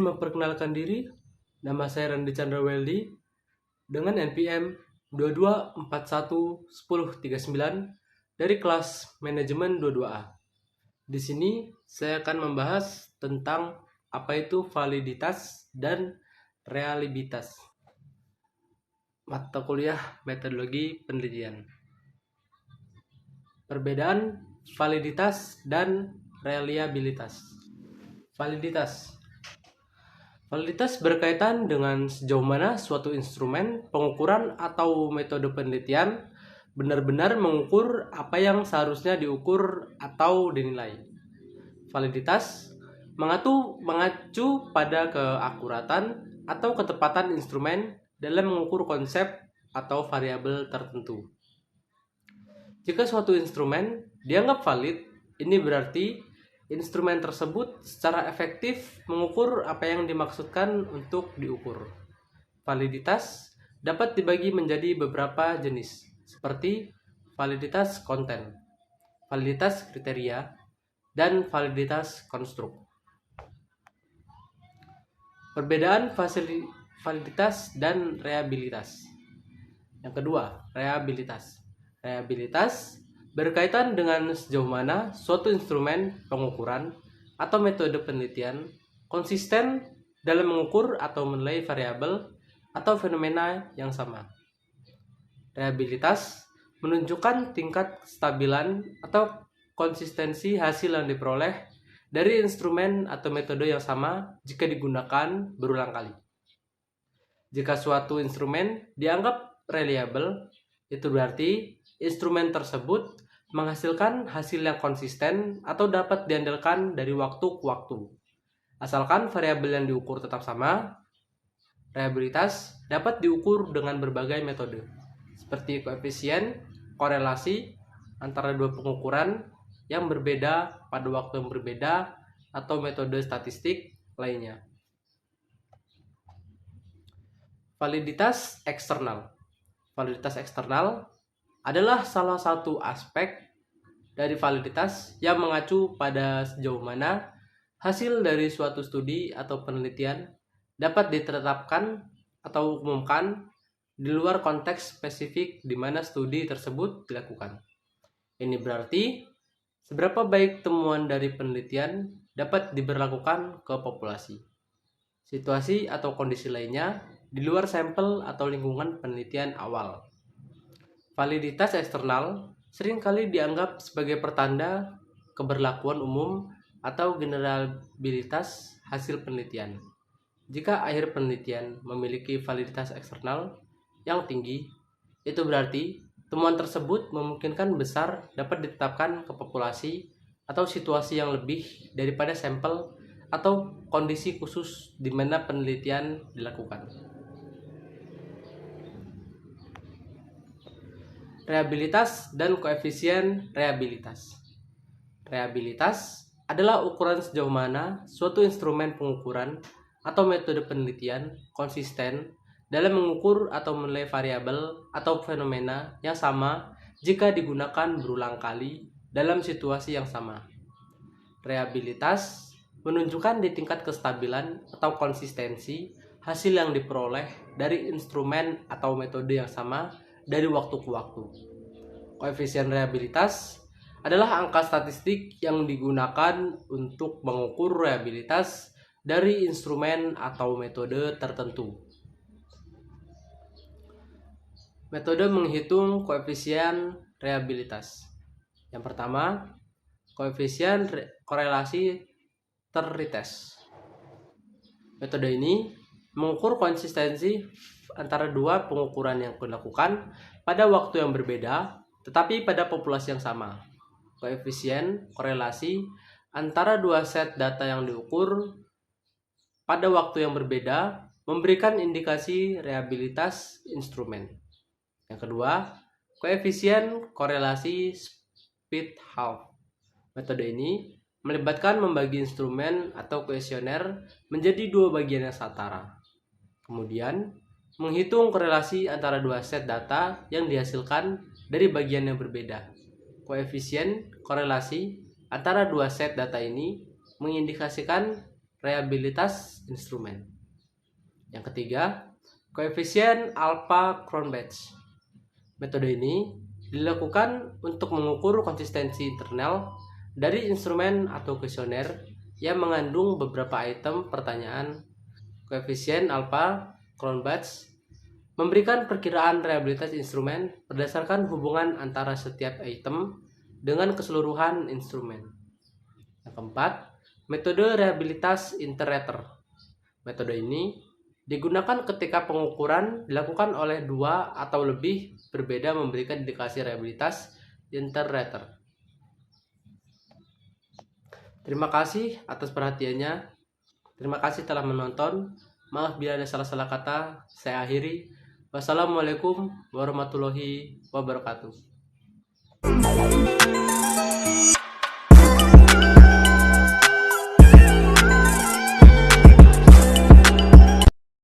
memperkenalkan diri. Nama saya Randy Chandra Weldy dengan NPM 22411039 dari kelas manajemen 22A. Di sini saya akan membahas tentang apa itu validitas dan reliabilitas. Mata kuliah metodologi penelitian. Perbedaan validitas dan reliabilitas. Validitas berkaitan dengan sejauh mana suatu instrumen pengukuran atau metode penelitian benar-benar mengukur apa yang seharusnya diukur atau dinilai. Validitas mengacu pada keakuratan atau ketepatan instrumen dalam mengukur konsep atau variabel tertentu. Jika suatu instrumen dianggap valid, ini berarti instrumen tersebut secara efektif mengukur apa yang dimaksudkan untuk diukur. Validitas dapat dibagi menjadi beberapa jenis, seperti validitas konten, validitas kriteria, dan validitas konstruk. Perbedaan validitas dan reliabilitas. Yang kedua, reliabilitas. Reliabilitas berkaitan dengan sejauh mana suatu instrumen pengukuran atau metode penelitian konsisten dalam mengukur atau menilai variabel atau fenomena yang sama. Reliabilitas menunjukkan tingkat kestabilan atau konsistensi hasil yang diperoleh dari instrumen atau metode yang sama jika digunakan berulang kali. Jika suatu instrumen dianggap reliable, itu berarti instrumen tersebut menghasilkan hasil yang konsisten atau dapat diandalkan dari waktu ke waktu. Asalkan variabel yang diukur tetap sama, reliabilitas dapat diukur dengan berbagai metode, seperti koefisien korelasi antara dua pengukuran yang berbeda pada waktu yang berbeda atau metode statistik lainnya. Validitas eksternal. Validitas eksternal adalah salah satu aspek dari validitas yang mengacu pada sejauh mana hasil dari suatu studi atau penelitian dapat ditetapkan atau umumkan di luar konteks spesifik di mana studi tersebut dilakukan. Ini berarti seberapa baik temuan dari penelitian dapat diberlakukan ke populasi, situasi atau kondisi lainnya di luar sampel atau lingkungan penelitian awal. Validitas eksternal seringkali dianggap sebagai pertanda keberlakuan umum atau generalitas hasil penelitian. Jika akhir penelitian memiliki validitas eksternal yang tinggi, itu berarti temuan tersebut memungkinkan besar dapat ditetapkan ke populasi atau situasi yang lebih daripada sampel atau kondisi khusus di mana penelitian dilakukan. Reliabilitas dan koefisien reliabilitas. Reliabilitas adalah ukuran sejauh mana suatu instrumen pengukuran atau metode penelitian konsisten dalam mengukur atau menilai variabel atau fenomena yang sama jika digunakan berulang kali dalam situasi yang sama. Reliabilitas menunjukkan di tingkat kestabilan atau konsistensi hasil yang diperoleh dari instrumen atau metode yang sama dari waktu ke waktu. Koefisien reliabilitas adalah angka statistik yang digunakan untuk mengukur reliabilitas dari instrumen atau metode tertentu. Metode menghitung koefisien reliabilitas. Yang pertama, koefisien korelasi terretest. Metode ini mengukur konsistensi antara dua pengukuran yang dilakukan pada waktu yang berbeda, tetapi pada populasi yang sama. Koefisien korelasi antara dua set data yang diukur pada waktu yang berbeda memberikan indikasi reliabilitas instrumen. Yang kedua, koefisien korelasi speed half. Metode ini melibatkan membagi instrumen atau kuesioner menjadi dua bagian yang setara. Kemudian, menghitung korelasi antara dua set data yang dihasilkan dari bagian yang berbeda. Koefisien korelasi antara dua set data ini mengindikasikan reliabilitas instrumen. Yang ketiga, koefisien alpha Cronbach. Metode ini dilakukan untuk mengukur konsistensi internal dari instrumen atau kuesioner yang mengandung beberapa item pertanyaan. Koefisien alpha Cronbach memberikan perkiraan reliabilitas instrumen berdasarkan hubungan antara setiap item dengan keseluruhan instrumen. Yang keempat, metode reliabilitas iterator. Metode ini digunakan ketika pengukuran dilakukan oleh dua atau lebih berbeda memberikan indikasi reliabilitas iterator. Terima kasih atas perhatiannya. Terima kasih telah menonton. Maaf bila ada salah-salah kata. Saya akhiri. Wassalamualaikum warahmatullahi wabarakatuh.